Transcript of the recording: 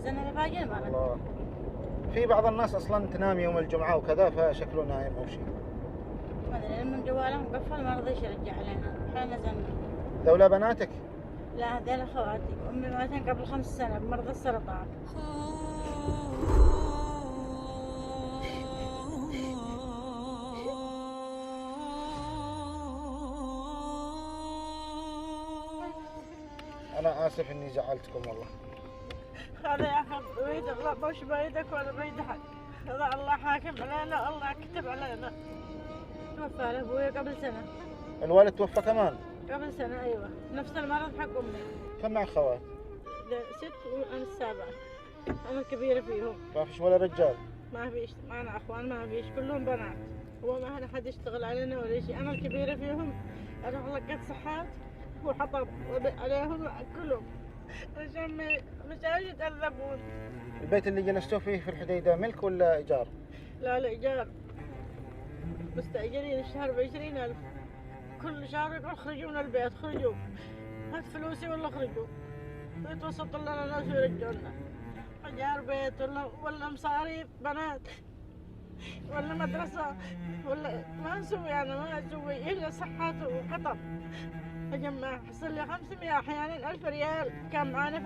السنة اللي باقي ما الله. في بعض الناس اصلا تنام يوم الجمعة وكذا فشكله نايم او شيء. ما ادري من جوالهم قفل ما رضيش يرجع علينا، احنا نزلنا. ذولا بناتك؟ لا هذول اخواتي، امي ماتت قبل 5 سنة بمرض السرطان. انا اسف اني زعلتكم والله. هذا يا اخي بيد الله، مش بيدك ولا بيد حد، هذا الله حاكم علينا، الله كتب علينا. توفى له ابوي قبل سنة. الوالد توفى كمان؟ قبل سنة ايوه، نفس المرض حق امي. كم معك خوات؟ 6 وانا السابعة، انا الكبيرة فيهم. ما فيش ولا رجال؟ ما فيش معنا اخوان، ما فيش، كلهم بنات. هو ما هنا حد يشتغل علينا ولا شيء، انا الكبيرة فيهم. اروح لقيت صحات وحطب عليهم كلهم عشان مش عايز يتعذبون. البيت اللي جلستوا فيه في الحديدة ملك ولا ايجار؟ لا ايجار، مستأجرين الشهر ب20,000. كل شهر يقول اخرجوا من البيت، خرجوا، هات فلوسي ولا اخرجوا. يتوسط لنا ناس ويرجعونا ايجار بيت ولا مصاريف بنات ولا مدرسة ولا ما نسوي، أنا ما أسوي إلا صحة وقطر. أجمع حصل لي 500 أحيانا 1000 ريال كان معانا في